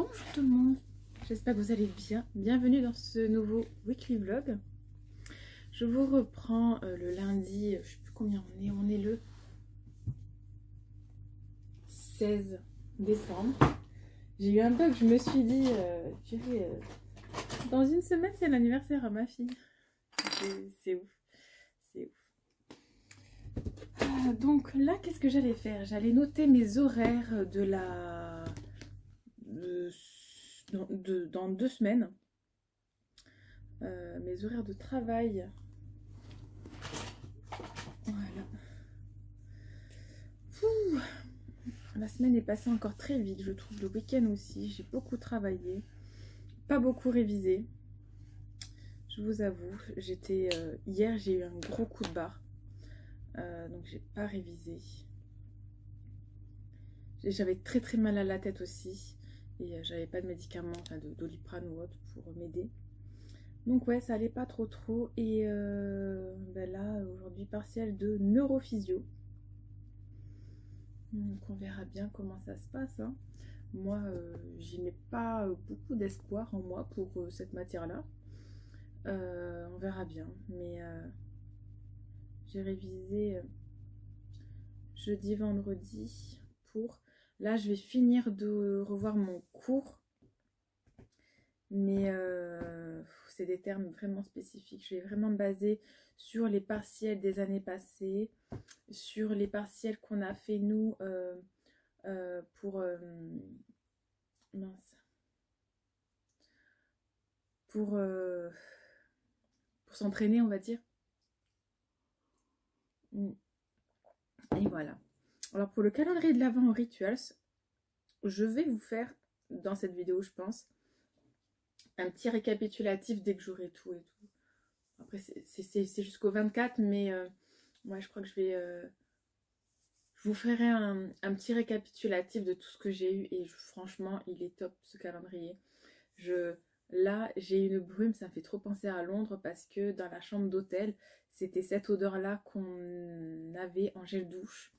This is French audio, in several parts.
Bonjour tout le monde, j'espère que vous allez bien. Bienvenue dans ce nouveau weekly vlog. Je vous reprends le lundi, je sais plus combien on est le 16 décembre. J'ai eu un bug, je me suis dit, dans une semaine c'est l'anniversaire à ma fille. C'est ouf, c'est ouf. Donc là, qu'est-ce que j'allais faire? J'allais noter mes horaires de dans 2 semaines. Mes horaires de travail. Voilà. Ouh. La semaine est passée encore très vite, je trouve. Le week-end aussi, j'ai beaucoup travaillé, pas beaucoup révisé. Je vous avoue, hier j'ai eu un gros coup de barre, donc j'ai pas révisé. J'avais très mal à la tête aussi et j'avais pas de médicaments, enfin de Doliprane ou autre pour m'aider. Donc ouais, ça allait pas trop et là aujourd'hui partiel de neurophysio. Donc on verra bien comment ça se passe, hein. Moi j'y mets pas beaucoup d'espoir en moi pour cette matière là. On verra bien, mais j'ai révisé jeudi vendredi pour... Là je vais finir de revoir mon cours, mais c'est des termes vraiment spécifiques. Je vais vraiment me baser sur les partiels des années passées, sur les partiels qu'on a fait nous pour s'entraîner, on va dire. Et voilà. Alors pour le calendrier de l'Avent en Rituals, je vais vous faire dans cette vidéo, je pense, un petit récapitulatif dès que j'aurai tout et tout. Après c'est jusqu'au 24, mais ouais, je crois que je vous ferai un petit récapitulatif de tout ce que j'ai eu et franchement il est top ce calendrier. Là j'ai une brume, ça me fait trop penser à Londres parce que dans la chambre d'hôtel c'était cette odeur là qu'on avait en gel douche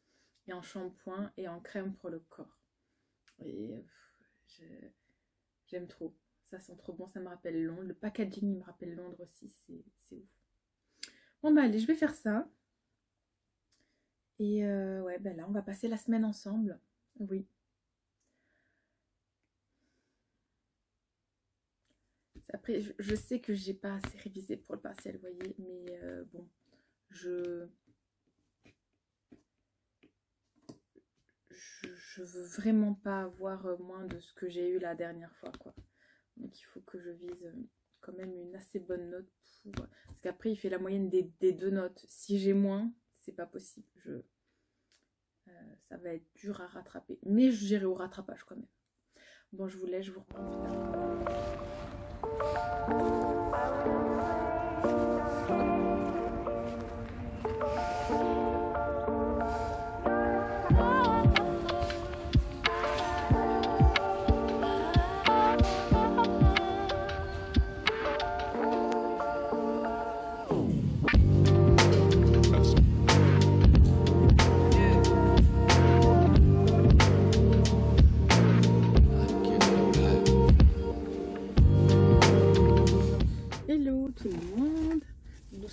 et en shampoing et en crème pour le corps. Et j'aime trop, ça sent trop bon, ça me rappelle Londres. Le packaging il me rappelle Londres aussi, c'est ouf. Bon bah allez, je vais faire ça. Et ouais, ben là on va passer la semaine ensemble. Oui. Après je sais que j'ai pas assez révisé pour le partiel, vous voyez, mais bon, je veux vraiment pas avoir moins de ce que j'ai eu la dernière fois, quoi. Donc il faut que je vise quand même une assez bonne note pour... Parce qu'après il fait la moyenne des 2 notes. Si j'ai moins, c'est pas possible. Ça va être dur à rattraper. Mais j'irai au rattrapage quand même. Bon, je vous laisse, je vous reprends plus tard.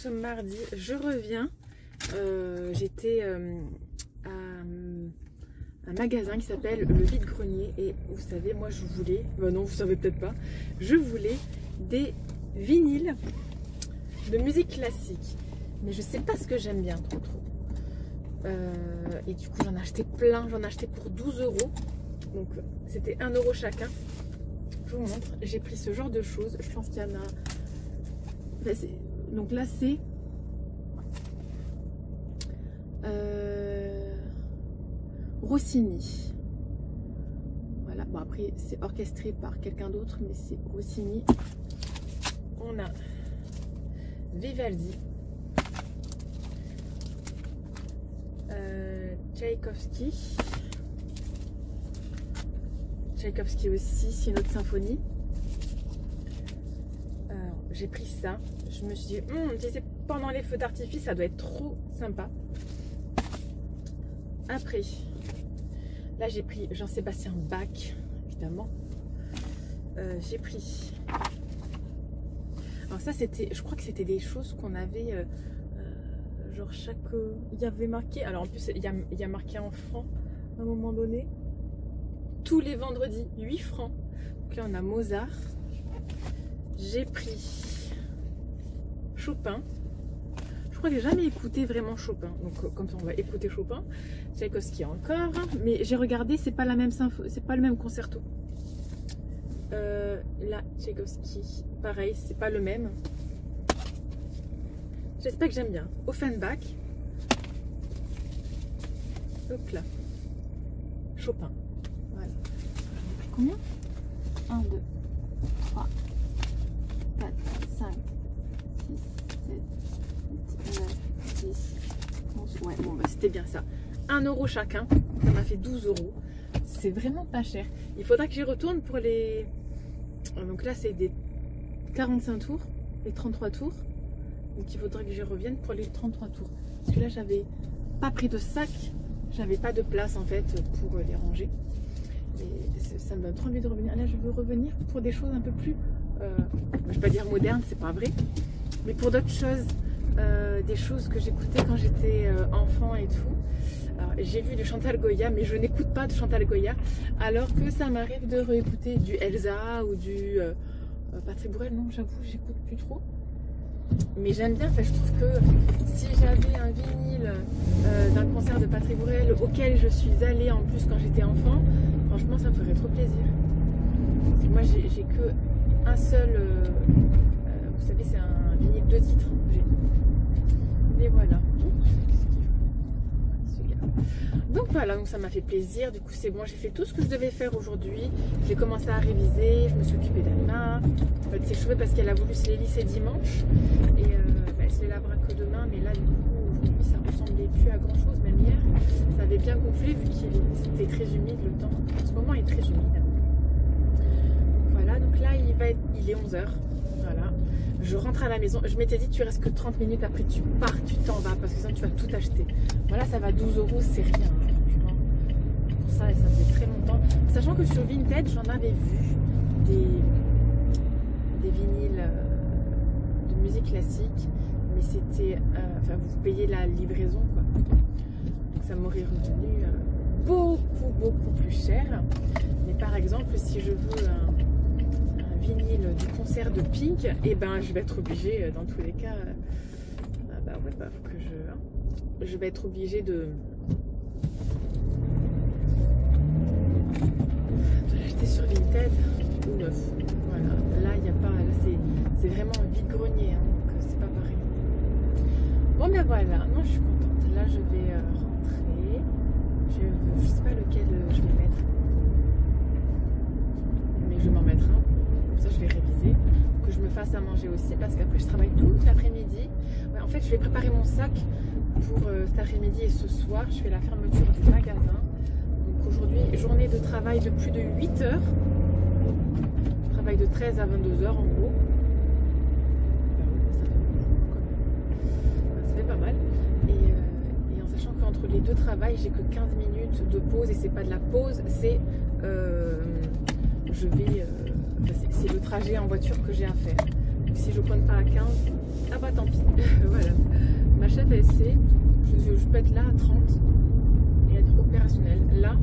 Mardi, je reviens. J'étais à un magasin qui s'appelle le Vide-Grenier et vous savez, moi je voulais, non vous savez peut-être pas, je voulais des vinyles de musique classique, mais je sais pas ce que j'aime bien trop. Et du coup j'en ai acheté plein, j'en ai acheté pour 12 €, donc c'était 1 € chacun. Je vous montre, j'ai pris ce genre de choses, je pense qu'il y en a... Enfin, donc là c'est Rossini. Voilà, bon après c'est orchestré par quelqu'un d'autre, mais c'est Rossini. On a Vivaldi, Tchaïkovski aussi, c'est une autre symphonie. J'ai pris ça, je me suis dit si c'est pendant les feux d'artifice ça doit être trop sympa. Après là j'ai pris Jean-Sébastien Bach évidemment, j'ai pris. Alors ça c'était, je crois que c'était des choses qu'on avait, genre chaque, il y avait marqué, alors en plus il y a marqué en francs à un moment donné, tous les vendredis, 8 francs. Donc là on a Mozart. J'ai pris Chopin. Je crois que j'ai jamais écouté vraiment Chopin, donc comme ça on va écouter Chopin. Tchaïkovski encore, mais j'ai regardé, c'est pas la même c'est pas le même concerto. Là, Tchaïkovski, pareil, c'est pas le même. J'espère que j'aime bien. Offenbach. Hop là. Chopin. Voilà. J'en ai pris combien? 1, 2, 3, 4, 5, 6, 7, 8, 9, 10, 11. Ouais, bon, bah, c'était bien ça. 1 euro chacun. Ça m'a fait 12 euros. C'est vraiment pas cher. Il faudra que j'y retourne pour les... Donc là, c'est des 45 tours, les 33 tours. Donc il faudra que j'y revienne pour les 33 tours. Parce que là, j'avais pas pris de sac. J'avais pas de place, en fait, pour les ranger. Et ça me donne trop envie de revenir. Là, je veux revenir pour des choses un peu plus... je vais pas dire modernes, c'est pas vrai. Mais pour d'autres choses, des choses que j'écoutais quand j'étais enfant et tout. J'ai vu du Chantal Goya, mais je n'écoute pas de Chantal Goya, alors que ça m'arrive de réécouter du Elsa ou du Patrick Bruel. Non, j'avoue, j'écoute plus trop. Mais j'aime bien, je trouve que si j'avais un vinyle d'un concert de Patrick Bruel auquel je suis allée en plus quand j'étais enfant, franchement, ça me ferait trop plaisir. Moi, j'ai que un seul, vous savez, c'est un vinyle 2 titres. Et voilà. Donc voilà, donc ça m'a fait plaisir. Du coup, c'est bon, j'ai fait tout ce que je devais faire aujourd'hui. J'ai commencé à réviser, je me suis occupée d'Anna, de ses cheveux parce qu'elle a voulu se les lisser dimanche. Et elle se les lavera que demain. Mais là, du coup, aujourd'hui, ça ressemblait plus à grand chose. Même hier, ça avait bien gonflé vu qu'il était très humide le temps. En ce moment, il est très humide. Donc voilà, donc là, il est 11h. Voilà. Je rentre à la maison. Je m'étais dit, tu restes que 30 minutes. Après, tu pars, tu t'en vas parce que sinon, tu vas tout acheter. Voilà, ça va 12 euros, c'est rien. Franchement. Pour ça, et ça fait très longtemps. Sachant que sur Vinted, j'en avais vu des vinyles de musique classique. Mais c'était. Enfin, vous payez la livraison, quoi. Donc, ça m'aurait revenu beaucoup plus cher. Mais par exemple, si je veux un vinyle du concert de Pink, et ben je vais être obligée dans tous les cas faut que je vais être obligée de l'acheter sur Vinted ou neuf. Voilà, là il n'y a pas, là c'est vraiment un vide-grenier, hein, donc c'est pas pareil. Bon ben voilà, non, je suis contente. Là je vais rentrer, je sais pas lequel je vais mettre, mais je vais m'en mettre un. Ça je vais réviser, que je me fasse à manger aussi parce qu'après je travaille toute l'après-midi. Ouais, en fait je vais préparer mon sac pour cet après-midi et ce soir je fais la fermeture du magasin. Donc aujourd'hui journée de travail de plus de 8 heures. Je travaille de 13 à 22 heures en gros. Ça fait pas mal. Et en sachant qu'entre les deux travails j'ai que 15 minutes de pause et c'est pas de la pause, c'est c'est le trajet en voiture que j'ai à faire. Donc si je ne pointe pas à 15, ah bah tant pis. Voilà. Ma chef elle sait, je peux être là à 30 et être opérationnelle. Là,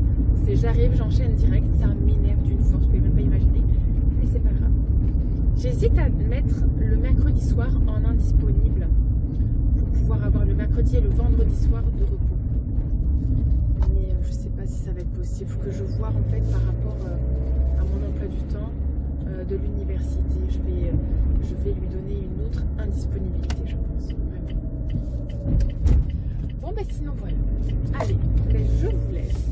c'est j'arrive, j'enchaîne direct, ça m'énerve d'une force, vous pouvez même pas imaginer, mais c'est pas grave. J'hésite à mettre le mercredi soir en indisponible pour pouvoir avoir le mercredi et le vendredi soir de repos. Mais je sais pas si ça va être possible. Il faut que je vois en fait par rapport à mon emploi du temps de l'université. Je vais lui donner une autre indisponibilité, je pense. Vraiment. Bon, ben sinon voilà. Allez, ben, je vous laisse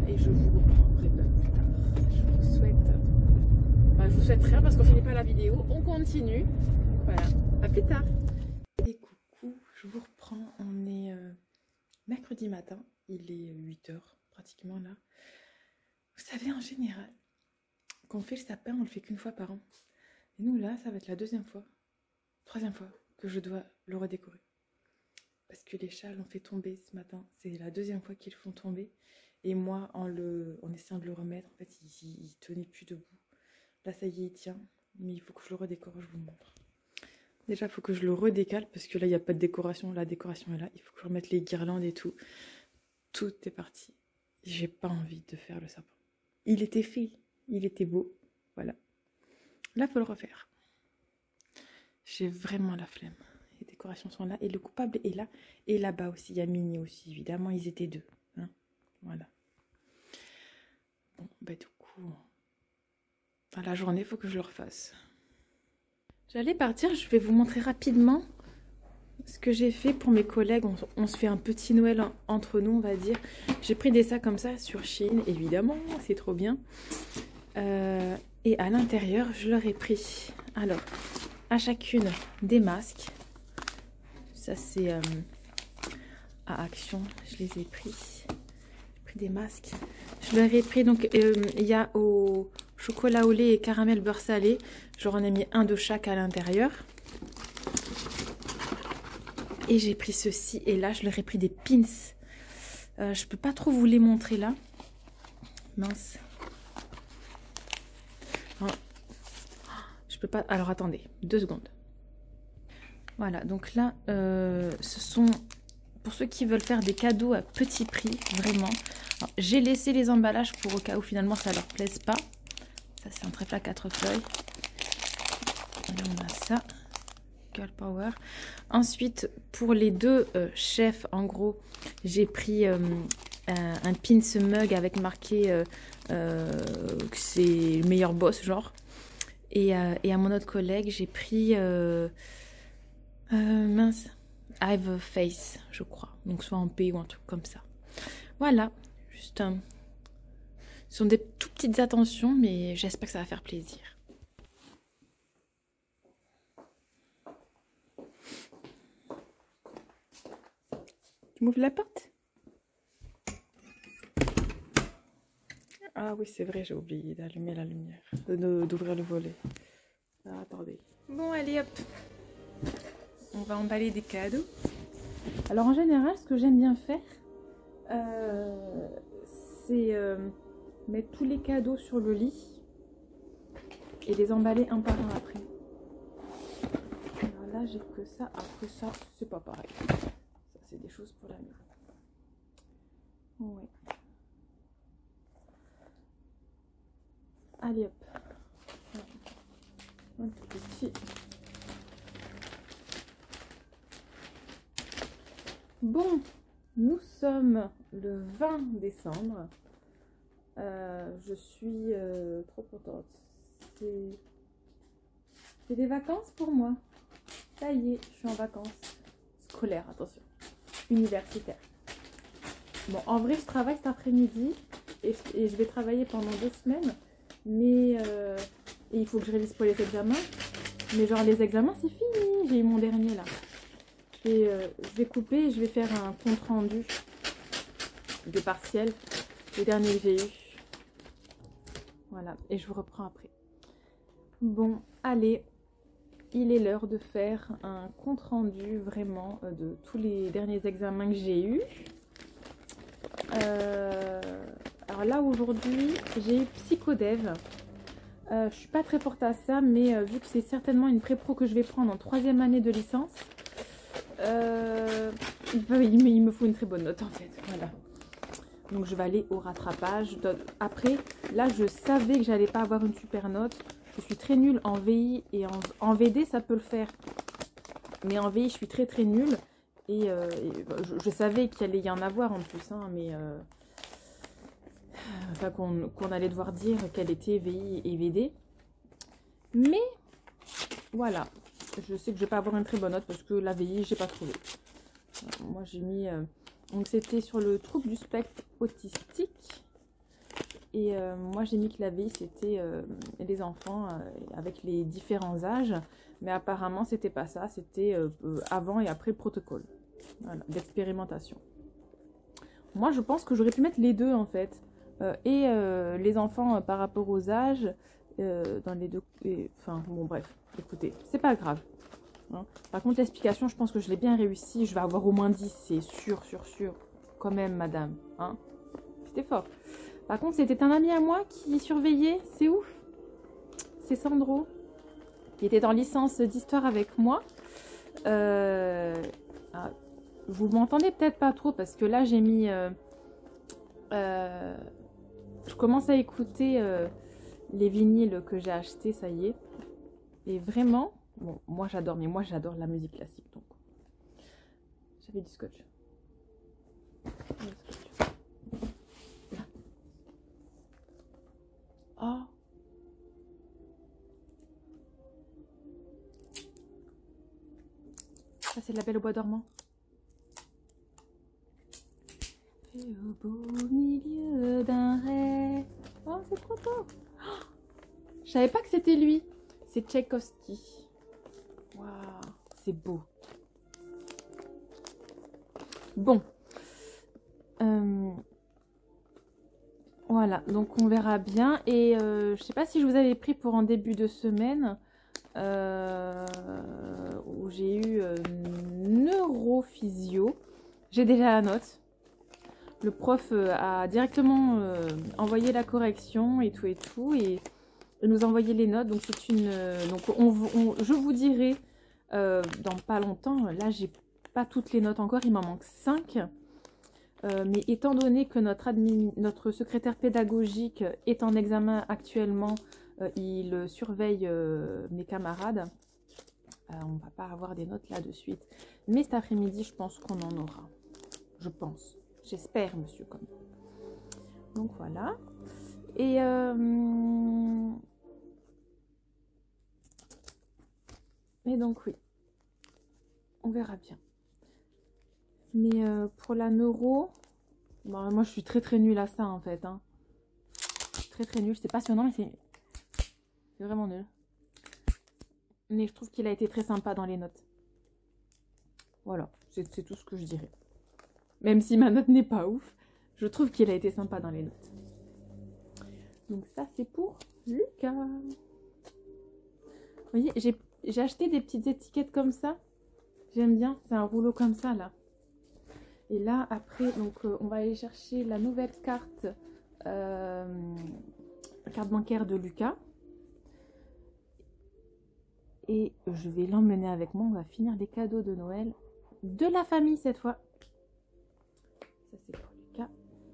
et je vous reprendrai plus tard. Je vous souhaite. Enfin, je vous souhaite rien parce qu'on finit pas la vidéo. On continue. Voilà. À plus tard. Et coucou, je vous reprends. On est mercredi matin. Il est 8 h pratiquement là. Vous savez, en général, quand on fait le sapin, on le fait qu'une fois par an. Et nous, là, ça va être la troisième fois que je dois le redécorer. Parce que les chats l'ont fait tomber ce matin. C'est la deuxième fois qu'ils le font tomber. Et moi, en essayant de le remettre, en fait, il tenait plus debout. Là, ça y est, il tient. Mais il faut que je le redécore, je vous montre. Déjà, il faut que je le redécale parce que là, il n'y a pas de décoration. La décoration est là. Il faut que je remette les guirlandes et tout. Tout est parti. J'ai pas envie de faire le sapin. Il était fait. Il était beau. Voilà. Là, il faut le refaire. J'ai vraiment la flemme. Les décorations sont là. Et le coupable est là. Et là-bas aussi, il y a Mini aussi. Évidemment, ils étaient deux. Hein, voilà. Bon, bah du coup, à la journée, il faut que je le refasse. J'allais partir. Je vais vous montrer rapidement ce que j'ai fait pour mes collègues. On se fait un petit Noël entre nous, on va dire. J'ai pris des sacs comme ça sur Shein. Évidemment, c'est trop bien. Et à l'intérieur, je leur ai pris, alors, à chacune des masques. Ça, c'est à Action, je les ai pris. J'ai pris des masques. Je leur ai pris, donc, il y a au chocolat au lait et caramel beurre salé. Je leur en ai mis un de chaque à l'intérieur. Et j'ai pris ceci. Et là, je leur ai pris des pins. Je peux pas trop vous les montrer là. Mince. Je peux pas. Alors attendez, 2 secondes. Voilà, donc là, ce sont pour ceux qui veulent faire des cadeaux à petit prix, vraiment. J'ai laissé les emballages pour au cas où finalement ça leur plaise pas. Ça, c'est un trèfle à 4 feuilles. Là, on a ça. Girl Power. Ensuite, pour les 2 chefs, en gros, j'ai pris un pins mug avec marqué que c'est le meilleur boss, genre. Et à mon autre collègue, j'ai pris mince, I've Face, je crois. Donc soit en P ou un truc comme ça. Voilà, juste ce sont des tout petites attentions, mais j'espère que ça va faire plaisir. Tu m'ouvres la porte? Ah oui, c'est vrai, j'ai oublié d'allumer la lumière, d'ouvrir le volet. Ah, attendez. Bon, allez, hop. On va emballer des cadeaux. Alors, en général, ce que j'aime bien faire, c'est mettre tous les cadeaux sur le lit et les emballer un par un après. Alors là, j'ai que ça. Après ça, c'est pas pareil. Ça, c'est des choses pour la maison. Ouais. Allez hop. Un petit. Bon, nous sommes le 20 décembre. Je suis trop contente. C'est des vacances pour moi. Ça y est, je suis en vacances. Scolaires, attention. Universitaires. Bon, en vrai, je travaille cet après-midi et je vais travailler pendant 2 semaines. Mais et il faut que je révise pour les examens. Mais genre les examens c'est fini. J'ai eu mon dernier là. Je vais couper et je vais faire un compte rendu des partiels. Les derniers que j'ai eu. Voilà. Et je vous reprends après. Bon, allez. Il est l'heure de faire un compte rendu vraiment de tous les derniers examens que j'ai eus. Alors là aujourd'hui j'ai eu psychodev. Je suis pas très forte à ça, mais vu que c'est certainement une pré-pro que je vais prendre en 3e année de licence, il me faut une très bonne note en fait. Voilà. Donc je vais aller au rattrapage. Après, là je savais que j'allais pas avoir une super note. Je suis très nulle en VI et en VD ça peut le faire. Mais en VI je suis très très nulle. Et je savais qu'il allait y en avoir en plus, hein, mais enfin qu'on allait devoir dire quelle était VI et VD. Mais voilà, je sais que je vais pas avoir une très bonne note parce que la VI, j'ai pas trouvé. Moi, j'ai mis... donc, c'était sur le trouble du spectre autistique. Et moi, j'ai mis que la VI, c'était les enfants avec les différents âges. Mais apparemment, c'était pas ça. C'était avant et après le protocole. Voilà, d'expérimentation. Moi, je pense que j'aurais pu mettre les deux, en fait. Et les enfants par rapport aux âges, dans les deux... Enfin, bon, bref. Écoutez, c'est pas grave. Hein. Par contre, l'explication, je pense que je l'ai bien réussi. Je vais avoir au moins 10, c'est sûr, sûr, sûr. Quand même, madame. Hein. C'était fort. Par contre, c'était un ami à moi qui surveillait. C'est ouf. c'est Sandro, qui était en licence d'histoire avec moi. Vous m'entendez peut-être pas trop parce que là j'ai mis... je commence à écouter les vinyles que j'ai achetés, ça y est. Et vraiment, bon, moi j'adore, mais moi j'adore la musique classique. Donc, j'avais du scotch. Oh. Ça c'est de La Belle au bois dormant. Et au beau milieu d'un rêve. Oh, c'est trop beau. Oh, je savais pas que c'était lui. C'est Tchaïkovski. Waouh, c'est beau. Bon. Voilà, donc on verra bien. Et je sais pas si je vous avais pris pour un début de semaine où j'ai eu neurophysio. J'ai déjà la note. Le prof a directement envoyé la correction et tout, et nous a envoyé les notes. Donc c'est une, donc je vous dirai dans pas longtemps. Là j'ai pas toutes les notes encore, il m'en manque 5. Mais étant donné que notre secrétaire pédagogique est en examen actuellement, il surveille mes camarades. On ne va pas avoir des notes là de suite. Mais cet après-midi, je pense qu'on en aura. Je pense. J'espère, monsieur. Comme. Donc voilà. Et donc oui. On verra bien. Mais pour la neuro, bon, moi je suis très nulle à ça en fait. Hein. Très nulle. C'est passionnant, mais c'est vraiment nul. Mais je trouve qu'il a été très sympa dans les notes. Voilà, c'est tout ce que je dirais. Même si ma note n'est pas ouf, je trouve qu'il a été sympa dans les notes. Donc ça c'est pour Lucas. Vous voyez, j'ai acheté des petites étiquettes comme ça. J'aime bien, c'est un rouleau comme ça là. Et là, après, donc, on va aller chercher la nouvelle carte bancaire de Lucas. Et je vais l'emmener avec moi. On va finir les cadeaux de Noël de la famille cette fois. Ça, c'est pour Lucas.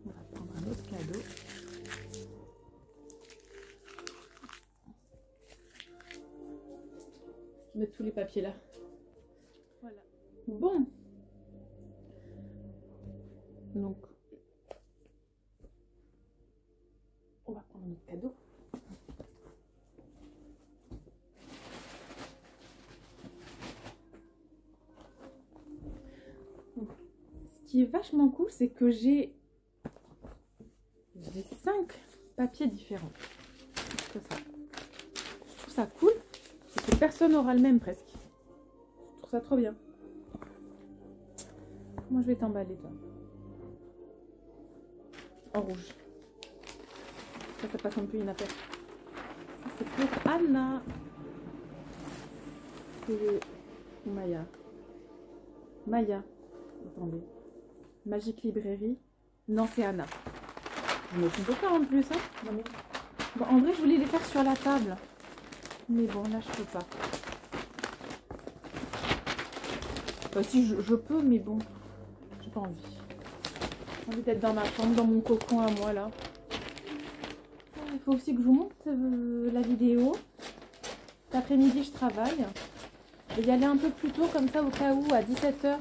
On va prendre un autre cadeau. Je vais mettre tous les papiers là. Voilà. Bon. Donc, on va prendre notre cadeau. Donc, ce qui est vachement cool, c'est que j'ai 5 papiers différents. Je trouve ça cool. C'est que personne n'aura le même presque. Je trouve ça trop bien. Comment je vais t'emballer toi? En rouge. Ça passe un peu inaperçu. C'est pour Anna. C'est Maya. Maya. Attendez. Magique Librairie. Non, c'est Anna. Je me trompe pas en plus. Hein. Non, mais... bon, en vrai, je voulais les faire sur la table. Mais bon, là, je peux pas. Enfin, si, je peux, mais bon. J'ai pas envie. J'ai envie d'être dans ma chambre, dans mon cocon à moi là. Il faut aussi que je vous montre la vidéo. Cet après-midi je travaille. Je vais y aller un peu plus tôt comme ça au cas où à 17 h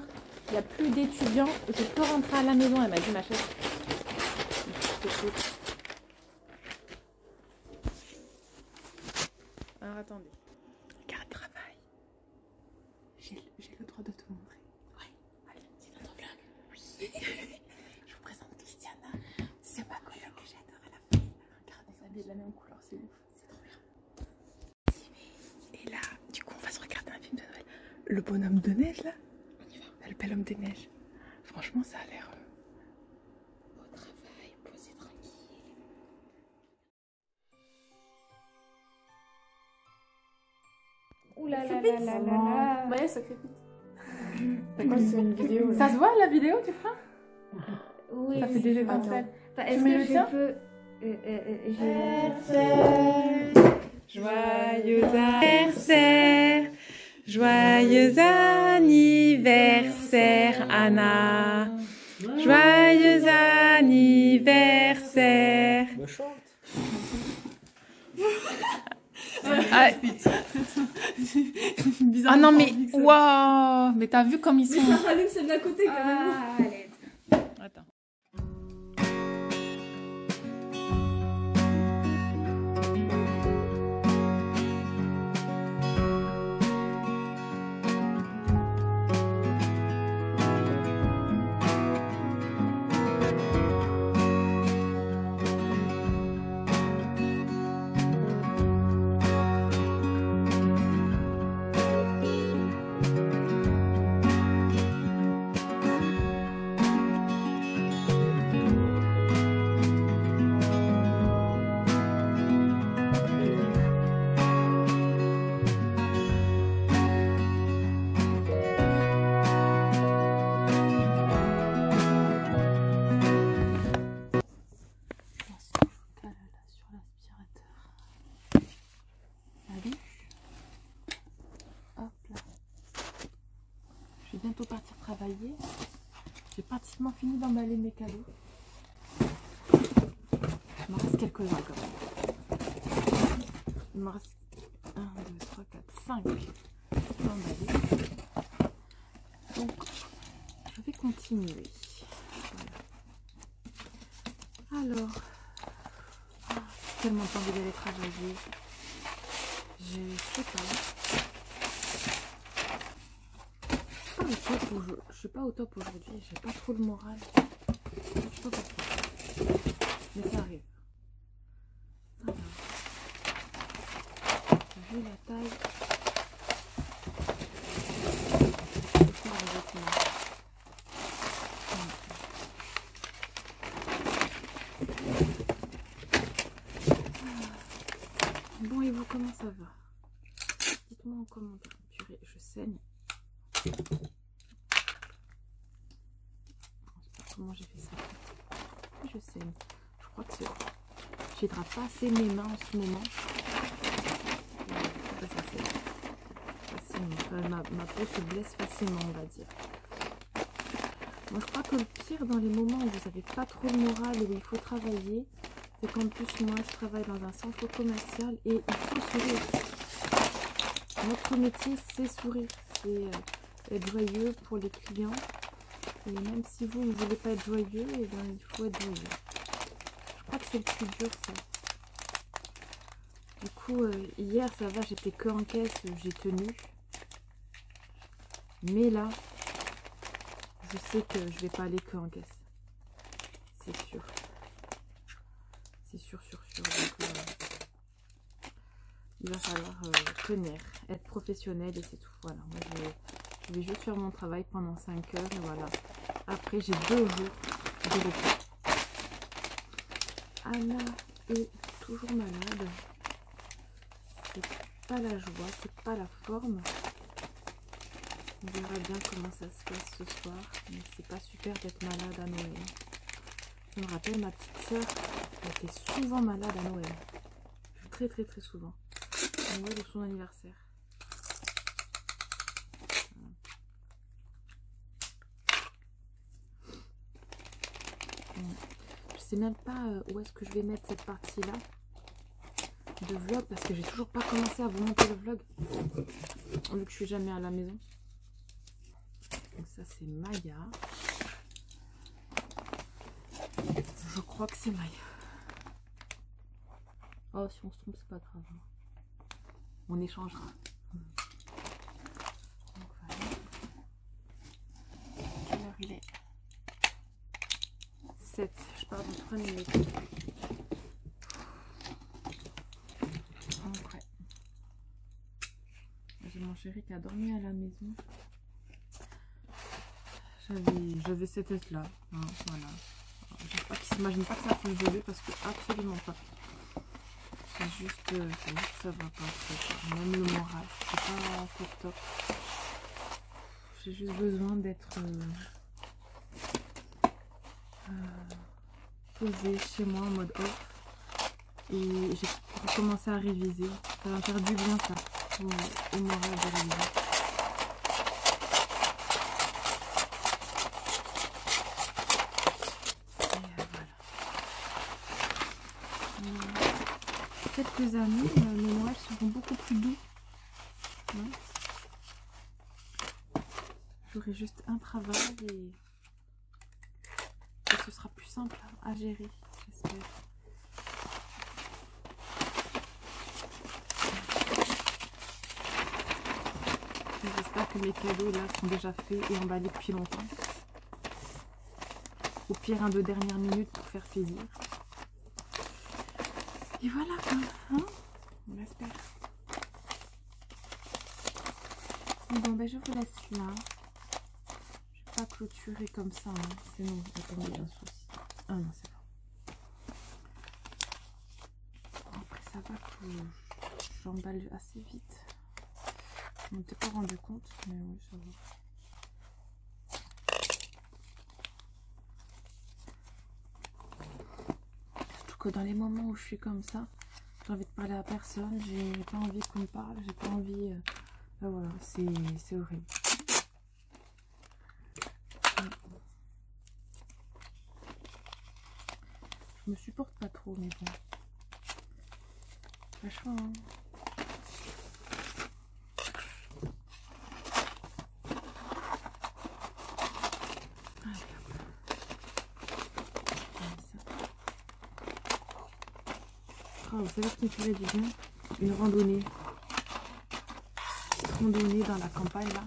il n'y a plus d'étudiants. Je peux rentrer à la maison, elle m'a dit ma chef. Alors attendez. Carte travail. J'ai le droit de te montrer. Ouais. Allez, c'est notre vlog. Oui. Je vous présente Christiana. C'est ma collègue que j'adore à la famille. Regardez, ça s'habille de la même couleur, c'est ouf. C'est trop bien. Et là, du coup, on va se regarder un film de Noël. Le bonhomme de neige, là. On y va. Le bel homme des neiges. Franchement, ça a l'air... au travail, posé tranquille. Ouh là là là là là. Ouais, ça crépite. D'accord, c'est une vidéo. Ça se voit la vidéo, tu crois? Oui. Ça fait déjà comme ça. Est-ce que je peux... Joyeux anniversaire, joyeux anniversaire Anna, joyeux anniversaire. Me chante. Ah non mais waouh, mais t'as vu comme ils sont. Mais ça rallume celle d'à côté quand même. Allez. Attends. Je vais bientôt partir travailler. J'ai pratiquement fini d'emballer mes cadeaux. Il me reste quelques-uns quand même. Il me reste 1, 2, 3, 4, 5 emballés. Donc, je vais continuer. Voilà. Alors, j'ai tellement envie d'aller travailler. Je sais pas. Je suis pas au top aujourd'hui, j'ai pas trop le moral. Je sais pas pourquoi. Mais ça arrive. Alors, vu la taille. Je vais faire les vêtements. Bon, et vous, comment ça va? Dites-moi en commentaire. Purée, je saigne. Comment j'ai fait ça? Je saigne. Je crois que j'hydrate pas assez mes mains en ce moment. Ça saigne facilement. Ma peau se blesse facilement, on va dire. Moi, je crois que le pire dans les moments où vous n'avez pas trop le moral et où il faut travailler, c'est qu'en plus, moi, je travaille dans un centre commercial et il faut sourire. Notre métier, c'est sourire. C'est être joyeux pour les clients. Et même si vous ne voulez pas être joyeux, et bien, il faut être joyeux. Je crois que c'est le plus dur, ça. Du coup, hier, ça va, j'étais que en caisse, j'ai tenu. Mais là, je sais que je vais pas aller que en caisse. C'est sûr. C'est sûr. Donc, il va falloir tenir, être professionnel et c'est tout. Voilà, moi, je vais juste faire mon travail pendant 5 heures et voilà. Après, j'ai 2 jours de repos. Anna est toujours malade. C'est pas la joie, c'est pas la forme. On verra bien comment ça se passe ce soir. Mais c'est pas super d'être malade à Noël. Je me rappelle, ma petite soeur était souvent malade à Noël. Très souvent. À Noël ou son anniversaire. Je sais même pas où est-ce que je vais mettre cette partie là de vlog parce que j'ai toujours pas commencé à vous monter le vlog vu que je suis jamais à la maison. Donc ça c'est Maya, je crois que c'est Maya. Oh, si on se trompe c'est pas grave, on échangera. Donc voilà. Quelle heure il est? 7, je pars dans 3 minutes. Donc ouais. J'ai mon chéri qui a dormi à la maison. J'avais cette tête là. Hein, voilà. J'espère qu'il s'imagine pas que ça peut évoluer parce que absolument pas. C'est juste ça va pas. Même le moral, c'est pas top. J'ai juste besoin d'être posée chez moi en mode off. Et j'ai recommencé à réviser. Ça va faire du bien ça, au moral de réviser. Quelques années, les Noëls seront beaucoup plus doux. Ouais. J'aurai juste un travail et ce sera plus simple à gérer, j'espère. J'espère que mes cadeaux là sont déjà faits et emballés depuis longtemps. Au pire, un de dernière minute pour faire plaisir. Et voilà quoi, hein, on l'espère. Bon ben je vous laisse là. Je vais pas clôturer comme ça, hein. Sinon attendez, j'ai un souci. Ah non c'est bon. Après ça va que j'emballe assez vite. Je ne m'étais pas rendu compte, mais oui ça va. Dans les moments où je suis comme ça, j'ai envie de parler à personne, j'ai pas envie qu'on me parle, j'ai pas envie... voilà, c'est horrible. Je me supporte pas trop, mais bon. Pas chaud, hein. Oh, vous savez ce qui me ferait du bien? Une randonnée. Petite randonnée dans la campagne là.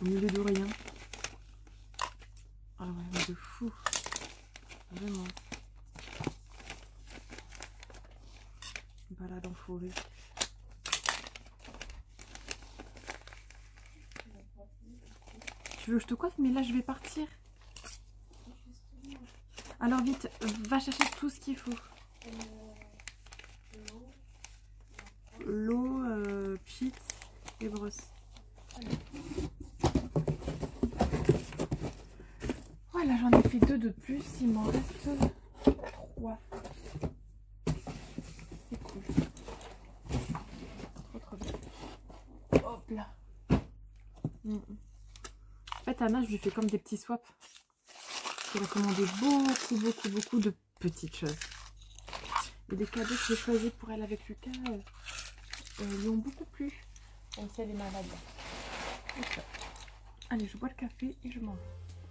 Au milieu de rien. Ah ouais, mais de fou. Vraiment. Une balade en forêt. Tu veux que je te coiffe? Mais là je vais partir. Alors vite, va chercher tout ce qu'il faut. L'eau, pchit et brosse. Voilà, j'en ai fait 2 de plus. Il m'en reste 3. C'est cool. Trop bien. Hop là. En fait, Anna, je lui fais comme des petits swaps. Elle a commandé beaucoup de petites choses. Et les cadeaux que j'ai choisis pour elle avec Lucas lui ont beaucoup plu. Même si elle est malade. Allez, je bois le café et je m'en vais.